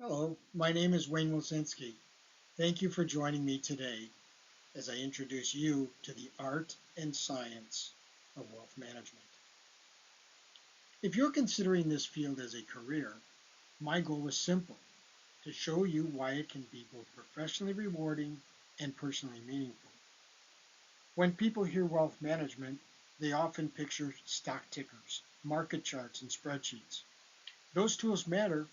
Hello, my name is Wayne Wilczynski. Thank you for joining me today as I introduce you to the art and science of wealth management. If you're considering this field as a career, my goal is simple: to show you why it can be both professionally rewarding and personally meaningful. When people hear wealth management, they often picture stock tickers, market charts, and spreadsheets. Those tools matter,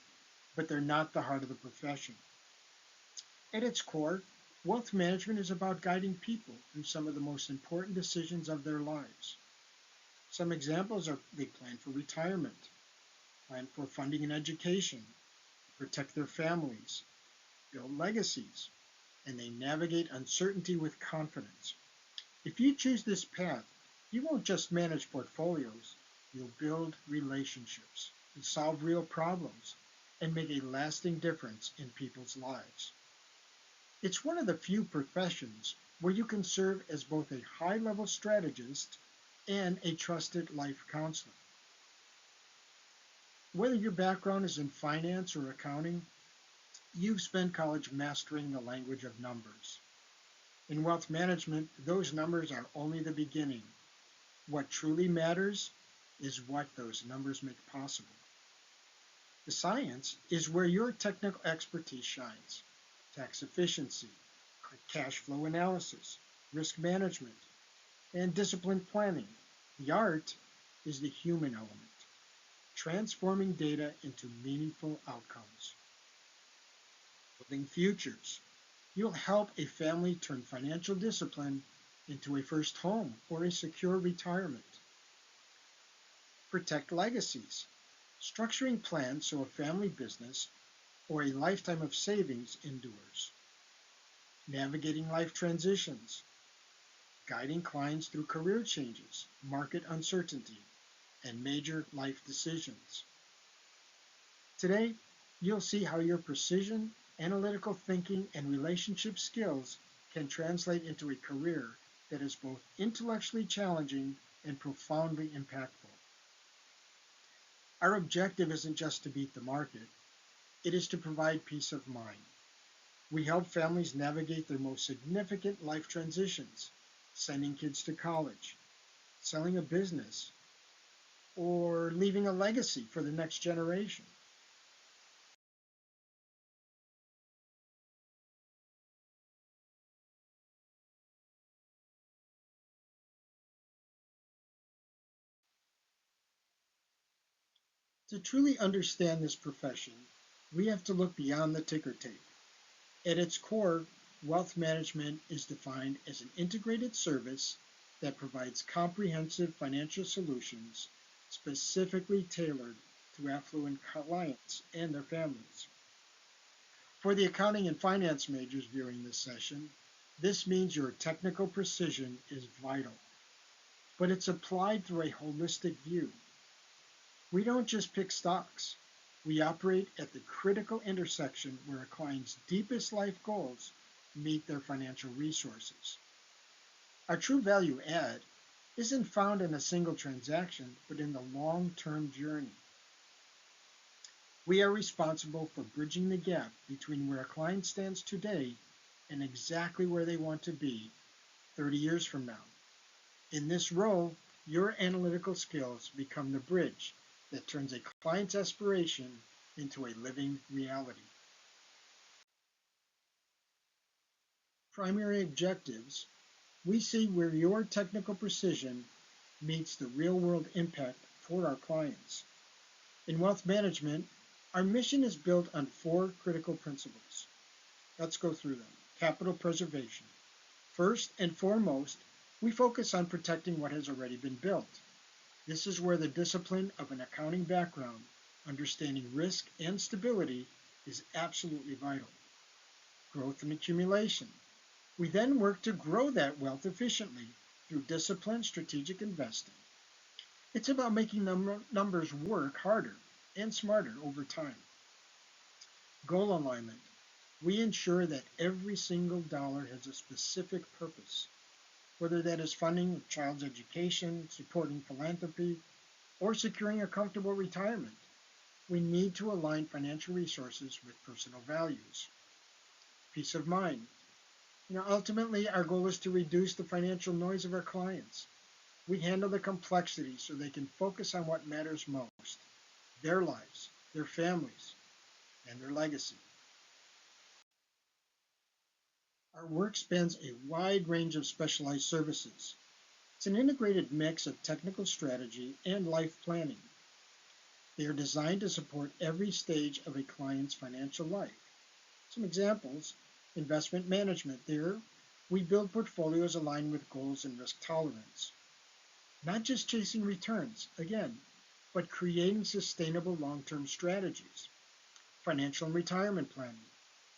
but they're not the heart of the profession. At its core, wealth management is about guiding people through some of the most important decisions of their lives. Some examples are they plan for retirement, plan for funding and education, protect their families, build legacies, and they navigate uncertainty with confidence. If you choose this path, you won't just manage portfolios, you'll build relationships, and solve real problems, and make a lasting difference in people's lives. It's one of the few professions where you can serve as both a high-level strategist and a trusted life counselor. Whether your background is in finance or accounting, you've spent college mastering the language of numbers. In wealth management, those numbers are only the beginning. What truly matters is what those numbers make possible. The science is where your technical expertise shines: tax efficiency, cash flow analysis, risk management, and disciplined planning. The art is the human element, transforming data into meaningful outcomes. Building futures. You'll help a family turn financial discipline into a first home or a secure retirement. Protect legacies. Structuring plans so a family business or a lifetime of savings endures. Navigating life transitions. Guiding clients through career changes, market uncertainty, and major life decisions. Today, you'll see how your precision, analytical thinking, and relationship skills can translate into a career that is both intellectually challenging and profoundly impactful. Our objective isn't just to beat the market, it is to provide peace of mind. We help families navigate their most significant life transitions: sending kids to college, selling a business, or leaving a legacy for the next generation. To truly understand this profession, we have to look beyond the ticker tape. At its core, wealth management is defined as an integrated service that provides comprehensive financial solutions specifically tailored to affluent clients and their families. For the accounting and finance majors viewing this session, this means your technical precision is vital, but it's applied through a holistic view. We don't just pick stocks. We operate at the critical intersection where a client's deepest life goals meet their financial resources. Our true value add isn't found in a single transaction, but in the long-term journey. We are responsible for bridging the gap between where a client stands today and exactly where they want to be 30 years from now. In this role, your analytical skills become the bridge that turns a client's aspiration into a living reality. Primary objectives: we see where your technical precision meets the real-world impact for our clients. In wealth management, our mission is built on four critical principles. Let's go through them. Capital preservation. First and foremost, we focus on protecting what has already been built. This is where the discipline of an accounting background, understanding risk and stability, is absolutely vital. Growth and accumulation. We then work to grow that wealth efficiently through disciplined strategic investing. It's about making the numbers work harder and smarter over time. Goal alignment. We ensure that every single dollar has a specific purpose, whether that is funding a child's education, supporting philanthropy, or securing a comfortable retirement. We need to align financial resources with personal values. Peace of mind. Ultimately, our goal is to reduce the financial noise of our clients. We handle the complexity so they can focus on what matters most: their lives, their families, and their legacy. Our work spans a wide range of specialized services. It's an integrated mix of technical strategy and life planning. They are designed to support every stage of a client's financial life. Some examples: investment management. There, we build portfolios aligned with goals and risk tolerance. Not just chasing returns, again, but creating sustainable long-term strategies. Financial and retirement planning.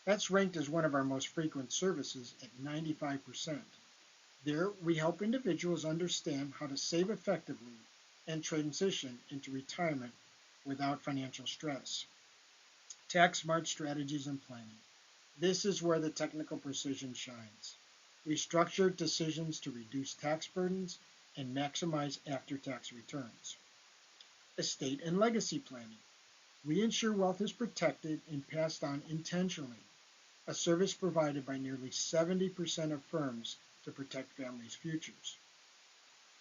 That's ranked as one of our most frequent services at 95%. There, we help individuals understand how to save effectively and transition into retirement without financial stress. Tax smart strategies and planning. This is where the technical precision shines. We structure decisions to reduce tax burdens and maximize after-tax returns. Estate and legacy planning. We ensure wealth is protected and passed on intentionally, a service provided by nearly 70% of firms to protect families' futures.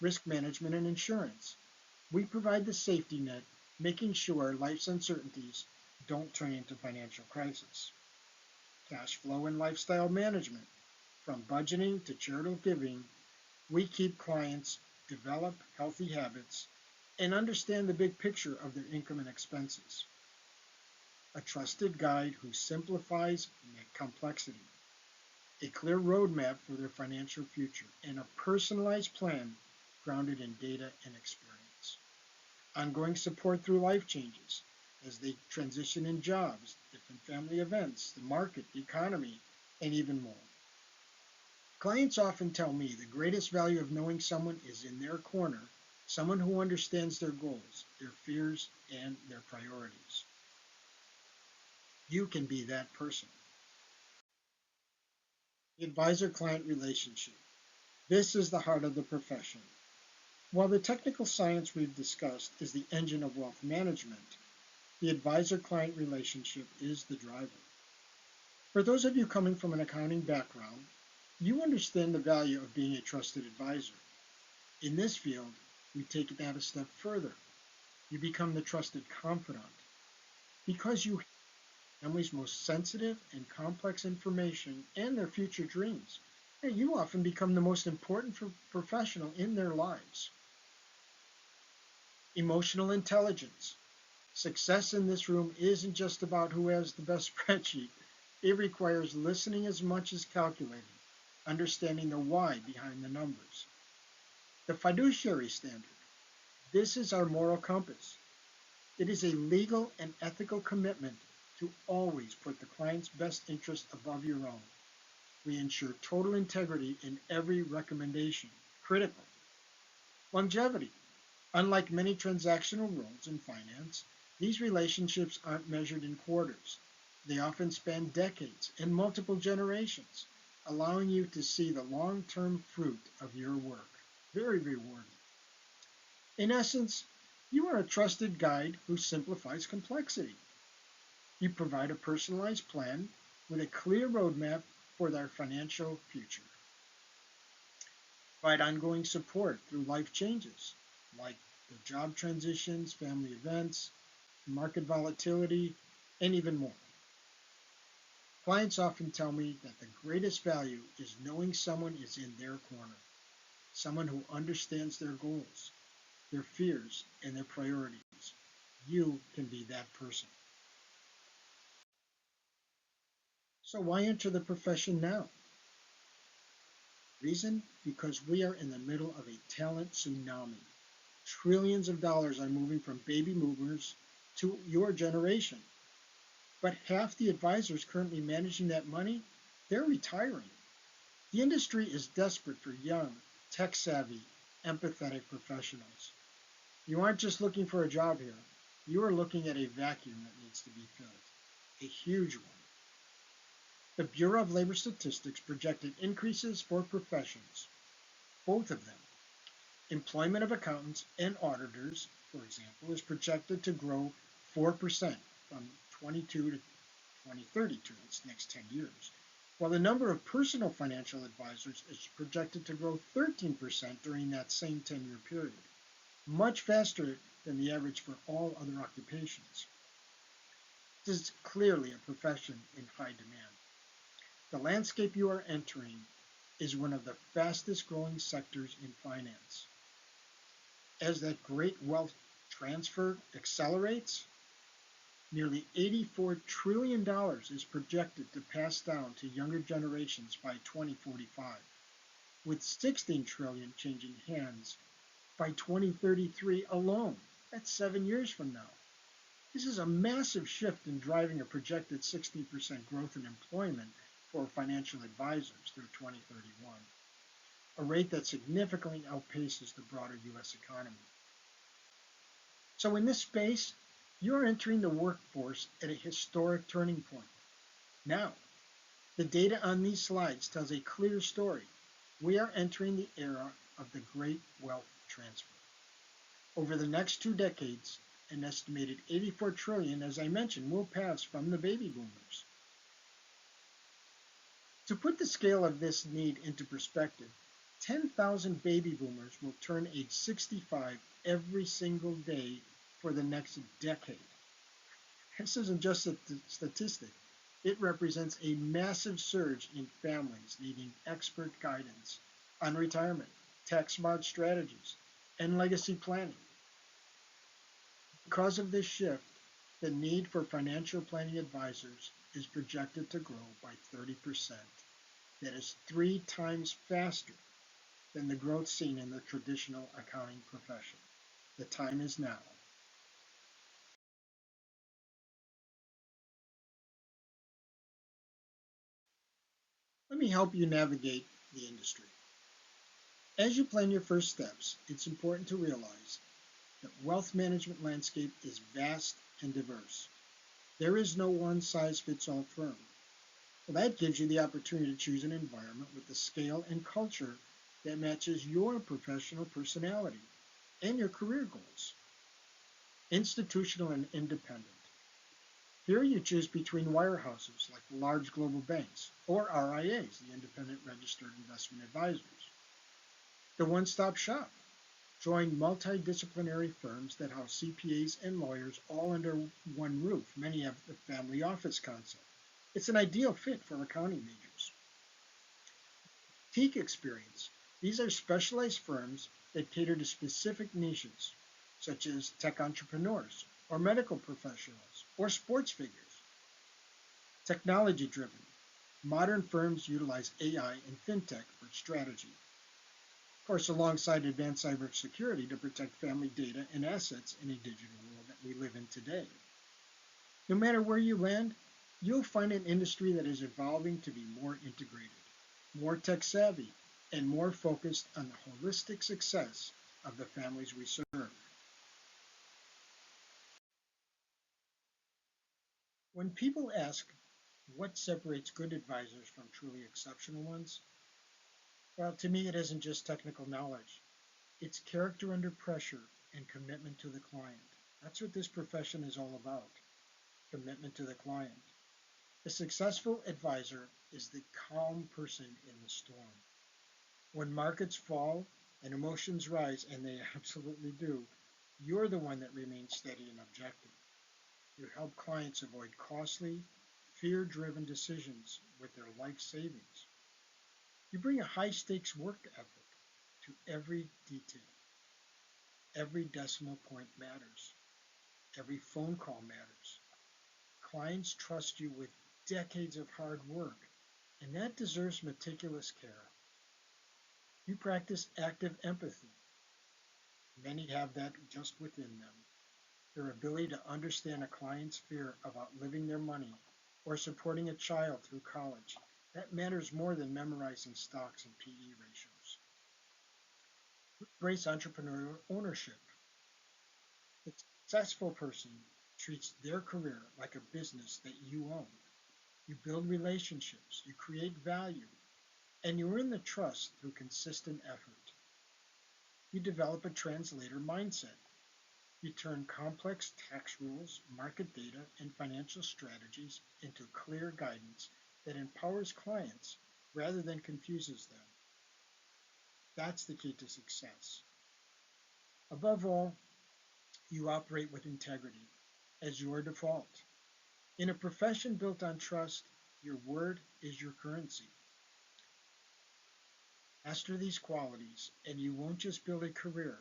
Risk management and insurance. We provide the safety net, making sure life's uncertainties don't turn into financial crisis. Cash flow and lifestyle management. From budgeting to charitable giving, we keep clients develop healthy habits and understand the big picture of their income and expenses. A trusted guide who simplifies complexity. A clear roadmap for their financial future, and a personalized plan grounded in data and experience. Ongoing support through life changes as they transition in jobs, different family events, the market, the economy, and even more. Clients often tell me the greatest value of knowing someone is in their corner, someone who understands their goals, their fears, and their priorities. You can be that person. The advisor-client relationship. This is the heart of the profession. While the technical science we've discussed is the engine of wealth management, the advisor-client relationship is the driver. For those of you coming from an accounting background, you understand the value of being a trusted advisor. In this field, we take that a step further. You become the trusted confidant. Because you have families' most sensitive and complex information and their future dreams, you often become the most important professional in their lives. Emotional intelligence. Success in this room isn't just about who has the best spreadsheet. It requires listening as much as calculating, understanding the why behind the numbers. The fiduciary standard. This is our moral compass. It is a legal and ethical commitment to always put the client's best interest above your own. We ensure total integrity in every recommendation. Critical. Longevity. Unlike many transactional roles in finance, these relationships aren't measured in quarters. They often span decades and multiple generations, allowing you to see the long-term fruit of your work. Very rewarding. In essence, you are a trusted guide who simplifies complexity. You provide a personalized plan with a clear roadmap for their financial future. Provide ongoing support through life changes, like their job transitions, family events, market volatility, and even more. Clients often tell me that the greatest value is knowing someone is in their corner, someone who understands their goals, their fears, and their priorities. You can be that person. So why enter the profession now? Reason? Because we are in the middle of a talent tsunami. Trillions of dollars are moving from baby boomers to your generation. But half the advisors currently managing that money, they're retiring. The industry is desperate for young, tech-savvy, empathetic professionals. You aren't just looking for a job here. You are looking at a vacuum that needs to be filled, a huge one. The Bureau of Labor Statistics projected increases for professions, both of them. Employment of accountants and auditors, for example, is projected to grow 4% from 22 to 2032, its next 10 years, while the number of personal financial advisors is projected to grow 13% during that same 10-year period, much faster than the average for all other occupations. This is clearly a profession in high demand. The landscape you are entering is one of the fastest growing sectors in finance. As that great wealth transfer accelerates, nearly $84 trillion is projected to pass down to younger generations by 2045, with $16 trillion changing hands by 2033 alone. That's 7 years from now. This is a massive shift in driving a projected 60% growth in employment for financial advisors through 2031, a rate that significantly outpaces the broader U.S. economy. So in this space, you're entering the workforce at a historic turning point. Now, the data on these slides tells a clear story. We are entering the era of the great wealth transfer. Over the next 2 decades, an estimated $84 trillion, as I mentioned, will pass from the baby boomers. To put the scale of this need into perspective, 10,000 baby boomers will turn age 65 every single day for the next decade. This isn't just a statistic. It represents a massive surge in families needing expert guidance on retirement, tax-smart strategies, and legacy planning. Because of this shift, the need for financial planning advisors is projected to grow by 30%. That is 3 times faster than the growth seen in the traditional accounting profession. The time is now. Let me help you navigate the industry. As you plan your first steps, it's important to realize that wealth management landscape is vast and diverse. There is no one-size-fits-all firm. Well, that gives you the opportunity to choose an environment with the scale and culture that matches your professional personality and your career goals. Institutional and independent. Here you choose between wirehouses like large global banks or RIAs, the independent registered investment advisors. The one-stop shop. Join multidisciplinary firms that house CPAs and lawyers all under one roof. Many have the family office concept. It's an ideal fit for accounting majors. Boutique experience. These are specialized firms that cater to specific niches, such as tech entrepreneurs, or medical professionals, or sports figures. Technology-driven. Modern firms utilize AI and fintech for strategy. Of course, alongside advanced cybersecurity to protect family data and assets in a digital world that we live in today. No matter where you land, you'll find an industry that is evolving to be more integrated, more tech-savvy, and more focused on the holistic success of the families we serve. When people ask what separates good advisors from truly exceptional ones, well, to me, it isn't just technical knowledge. It's character under pressure and commitment to the client. That's what this profession is all about, commitment to the client. A successful advisor is the calm person in the storm. When markets fall and emotions rise, and they absolutely do, you're the one that remains steady and objective. You help clients avoid costly, fear-driven decisions with their life savings. You bring a high-stakes work ethic to every detail. Every decimal point matters. Every phone call matters. Clients trust you with decades of hard work, and that deserves meticulous care. You practice active empathy. Many have that just within them. Their ability to understand a client's fear of outliving their money or supporting a child through college. That matters more than memorizing stocks and PE ratios. Embrace entrepreneurial ownership. The successful person treats their career like a business that you own. You build relationships, you create value, and you earn the trust through consistent effort. You develop a translator mindset. You turn complex tax rules, market data, and financial strategies into clear guidance that empowers clients rather than confuses them. That's the key to success. Above all, you operate with integrity as your default. In a profession built on trust, your word is your currency. Master these qualities, and you won't just build a career,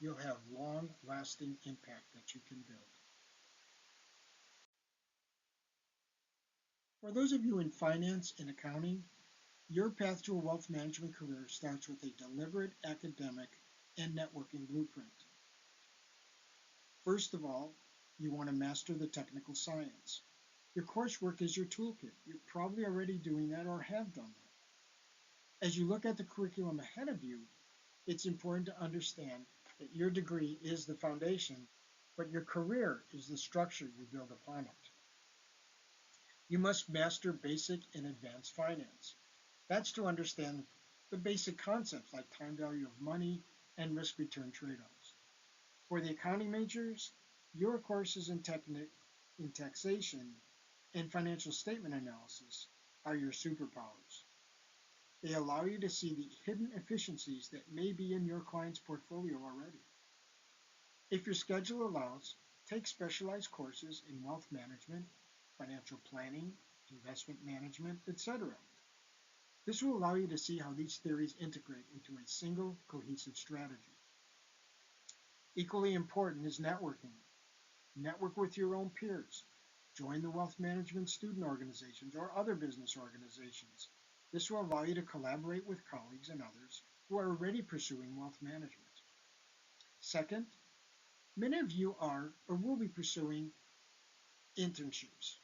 you'll have long-lasting impact that you can build. For those of you in finance and accounting, your path to a wealth management career starts with a deliberate academic and networking blueprint. First of all, you want to master the technical science. Your coursework is your toolkit. You're probably already doing that or have done that. As you look at the curriculum ahead of you, it's important to understand that your degree is the foundation, but your career is the structure you build upon it. You must master basic and advanced finance. That's to understand the basic concepts like time value of money and risk-return trade-offs. For the accounting majors, your courses in taxation and financial statement analysis are your superpowers. They allow you to see the hidden efficiencies that may be in your client's portfolio already. If your schedule allows, take specialized courses in wealth management, financial planning, investment management, etc. This will allow you to see how these theories integrate into a single cohesive strategy. Equally important is networking. Network with your own peers. Join the wealth management student organizations or other business organizations. This will allow you to collaborate with colleagues and others who are already pursuing wealth management. Second, many of you are or will be pursuing internships,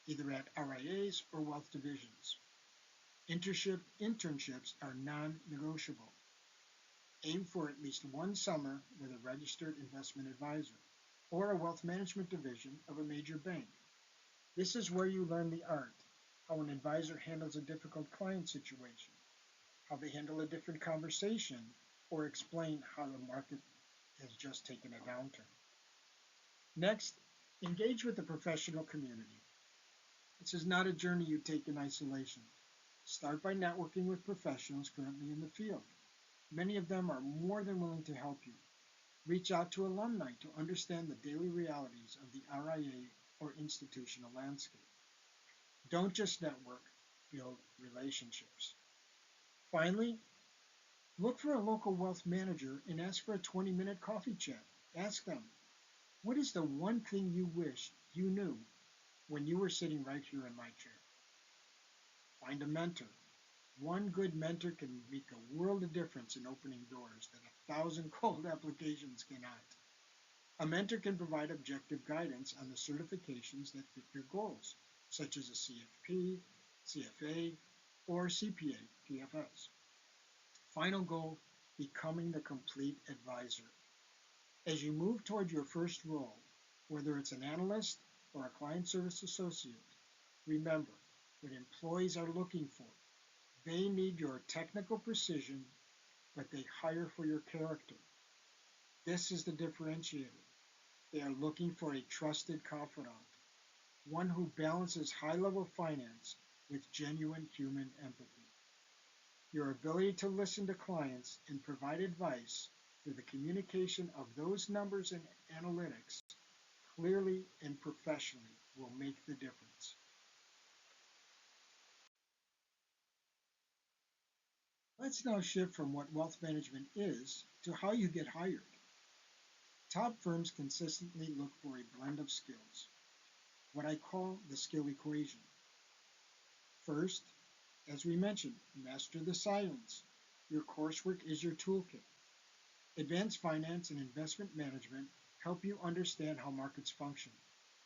either at RIAs or wealth divisions. Internships are non-negotiable. Aim for at least one summer with a registered investment advisor or a wealth management division of a major bank. This is where you learn the art, how an advisor handles a difficult client situation, how they handle a different conversation, or explain how the market has just taken a downturn. Next, engage with the professional community. This is not a journey you take in isolation. Start by networking with professionals currently in the field. Many of them are more than willing to help you. Reach out to alumni to understand the daily realities of the RIA or institutional landscape. Don't just network, build relationships. Finally, look for a local wealth manager and ask for a 20-minute coffee chat. Ask them, what is the one thing you wish you knew when you were sitting right here in my chair? Find a mentor. One good mentor can make a world of difference in opening doors that 1,000 cold applications cannot. A mentor can provide objective guidance on the certifications that fit your goals, such as a CFP, CFA, or CPA, PFS. Final goal, becoming the complete advisor. As you move toward your first role, whether it's an analyst or a client service associate, remember what employees are looking for. They need your technical precision, but they hire for your character. This is the differentiator. They are looking for a trusted confidant, one who balances high-level finance with genuine human empathy. Your ability to listen to clients and provide advice through the communication of those numbers and analytics clearly and professionally will make the difference. Let's now shift from what wealth management is to how you get hired. Top firms consistently look for a blend of skills, what I call the skill equation. First, as we mentioned, master the science. Your coursework is your toolkit. Advanced finance and investment management help you understand how markets function,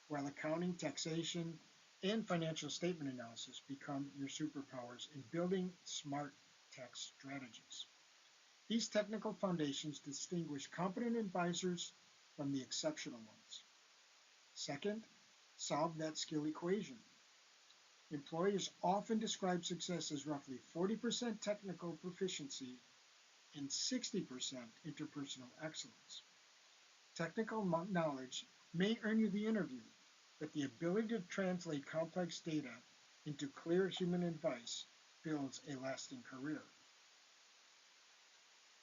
while accounting, taxation, and financial statement analysis become your superpowers in building smart tax strategies. These technical foundations distinguish competent advisors from the exceptional ones. Second, solve that skill equation. Employers often describe success as roughly 40% technical proficiency and 60% interpersonal excellence. Technical knowledge may earn you the interview, but the ability to translate complex data into clear human advice builds a lasting career.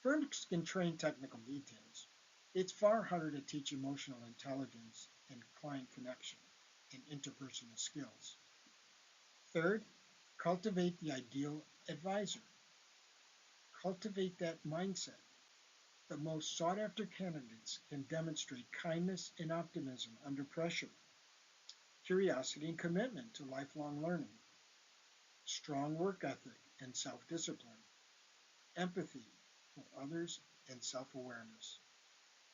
Firms can train technical details. It's far harder to teach emotional intelligence and client connection and interpersonal skills. Third, cultivate the ideal advisor. Cultivate that mindset. The most sought after candidates can demonstrate kindness and optimism under pressure, curiosity and commitment to lifelong learning, strong work ethic and self-discipline, empathy for others and self-awareness,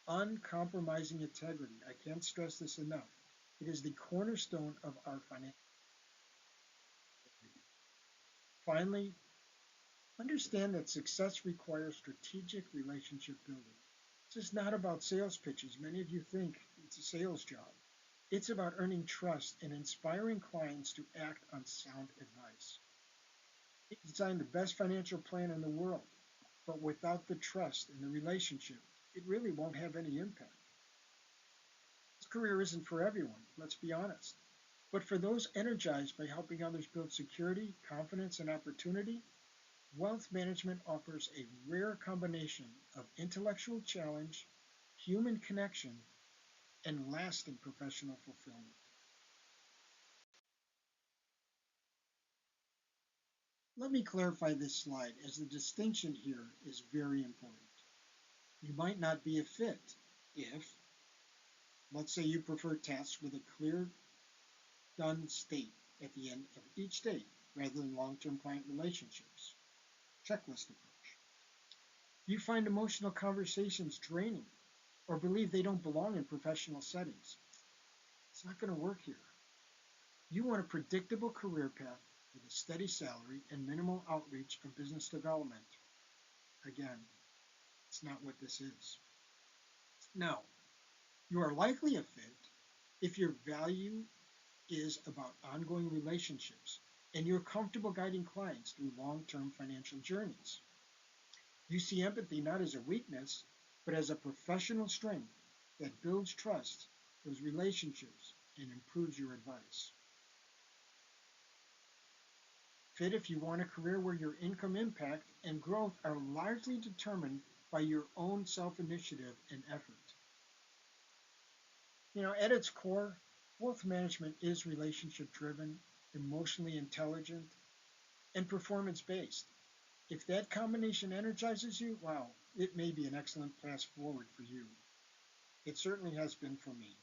uncompromising integrity. I can't stress this enough. It is the cornerstone of our financial. Finally, understand that success requires strategic relationship building. This is not about sales pitches. Many of you think it's a sales job. It's about earning trust and inspiring clients to act on sound advice. You can design the best financial plan in the world, but without the trust in the relationship, it really won't have any impact. This career isn't for everyone, let's be honest. But for those energized by helping others build security, confidence, and opportunity, wealth management offers a rare combination of intellectual challenge, human connection, and lasting professional fulfillment. Let me clarify this slide, as the distinction here is very important. You might not be a fit if, let's say, you prefer tasks with a clear, done state at the end of each day rather than long-term client relationships. Checklist approach. You find emotional conversations draining or believe they don't belong in professional settings. It's not going to work here. You want a predictable career path with a steady salary and minimal outreach of business development. Again, it's not what this is. Now, you are likely a fit if your value is about ongoing relationships and you're comfortable guiding clients through long-term financial journeys. You see empathy not as a weakness, but as a professional strength that builds trust, builds relationships, and improves your advice. Fit if you want a career where your income impact and growth are largely determined by your own self-initiative and effort. At its core, wealth management is relationship-driven, emotionally intelligent, and performance-based. If that combination energizes you, wow, it may be an excellent path forward for you. It certainly has been for me.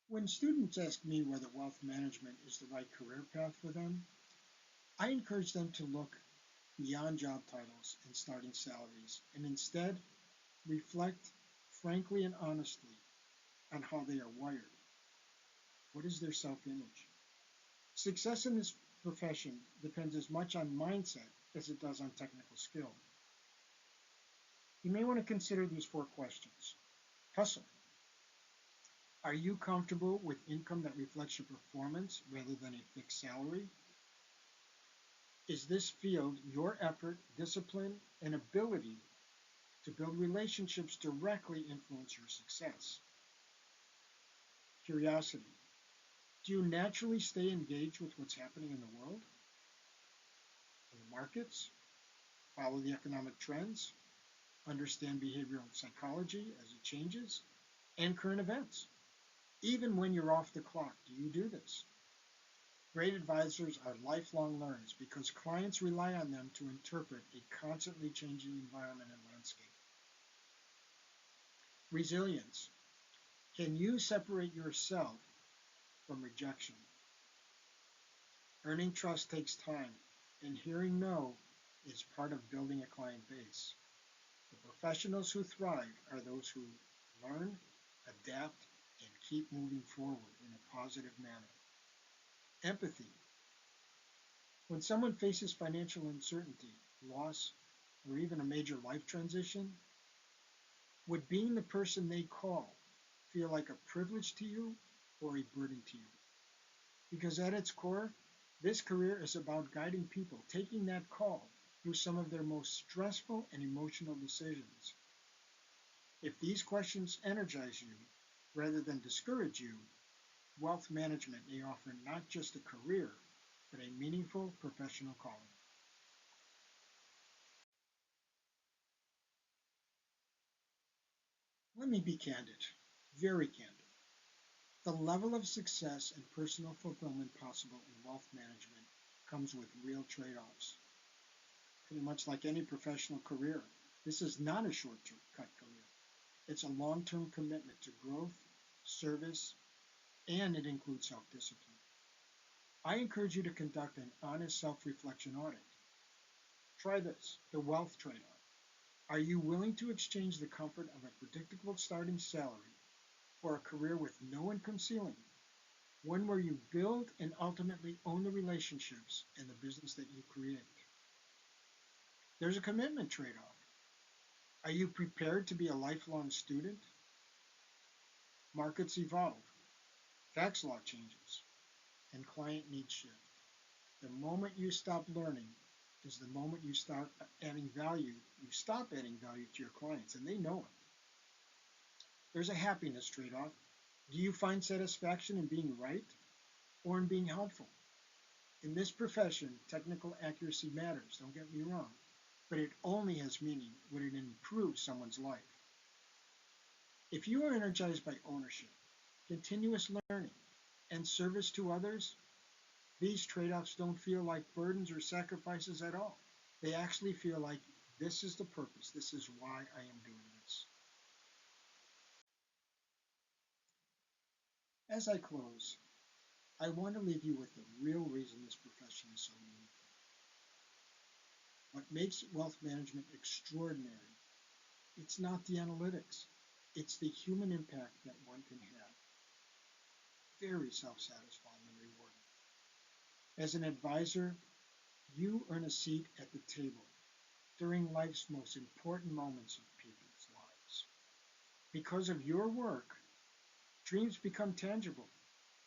When students ask me whether wealth management is the right career path for them, I encourage them to look beyond job titles and starting salaries and instead reflect frankly and honestly on how they are wired. What is their self-image? Success in this profession depends as much on mindset as it does on technical skill. You may want to consider these 4 questions. Hustle. Are you comfortable with income that reflects your performance rather than a fixed salary? Is this field your effort, discipline, and ability to build relationships directly influence your success? Curiosity. Do you naturally stay engaged with what's happening in the world? In the markets? Follow the economic trends? Understand behavioral psychology as it changes? And current events? Even when you're off the clock, do you do this? Great advisors are lifelong learners because clients rely on them to interpret a constantly changing environment and landscape. Resilience. Can you separate yourself from rejection? Earning trust takes time, and hearing no is part of building a client base. The professionals who thrive are those who learn, adapt, and keep moving forward in a positive manner. Empathy. When someone faces financial uncertainty, loss, or even a major life transition, would being the person they call feel like a privilege to you or a burden to you? Because at its core, this career is about guiding people, taking that call, through some of their most stressful and emotional decisions. If these questions energize you rather than discourage you, wealth management may offer not just a career, but a meaningful professional calling. Let me be candid, very candid. The level of success and personal fulfillment possible in wealth management comes with real trade-offs. Pretty much like any professional career, this is not a short-cut career. It's a long-term commitment to growth, service, and it includes self-discipline. I encourage you to conduct an honest self-reflection audit. Try this, the wealth trade-off. Are you willing to exchange the comfort of a predictable starting salary for a career with no income ceiling, one where you build and ultimately own the relationships and the business that you create? There's a commitment trade-off. Are you prepared to be a lifelong student? Markets evolve, tax law changes, and client needs shift. The moment you stop learning is the moment you start adding value, you stop adding value to your clients, and they know it. There's a happiness trade-off. Do you find satisfaction in being right or in being helpful? In this profession, technical accuracy matters, don't get me wrong, but it only has meaning when it improves someone's life. If you are energized by ownership, continuous learning, and service to others, these trade-offs don't feel like burdens or sacrifices at all. They actually feel like this is the purpose, this is why I am doing this. As I close, I want to leave you with the real reason this profession is so meaningful. What makes wealth management extraordinary, it's not the analytics, it's the human impact that one can have. Very self-satisfying and rewarding. As an advisor, you earn a seat at the table during life's most important moments of people's lives. Because of your work, dreams become tangible.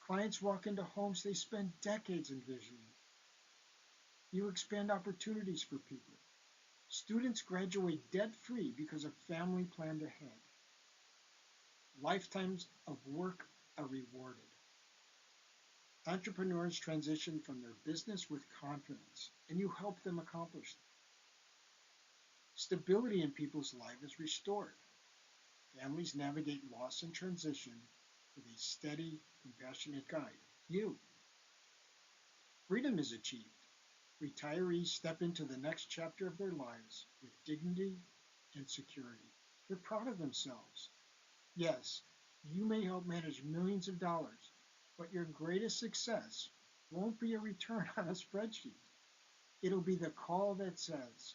Clients walk into homes they spend decades envisioning. You expand opportunities for people. Students graduate debt-free because a family planned ahead. Lifetimes of work are rewarded. Entrepreneurs transition from their business with confidence, and you help them accomplish that. Stability in people's lives is restored. Families navigate loss and transition with a steady, compassionate guide, you. Freedom is achieved. Retirees step into the next chapter of their lives with dignity and security. They're proud of themselves. Yes, you may help manage millions of dollars, but your greatest success won't be a return on a spreadsheet. It'll be the call that says,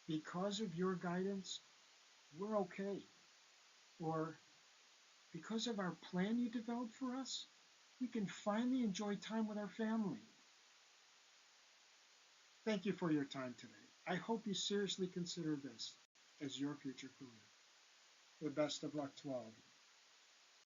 because of your guidance, we're okay. Or, because of our plan you developed for us, we can finally enjoy time with our family. Thank you for your time today. I hope you seriously consider this as your future career. The best of luck to all of you.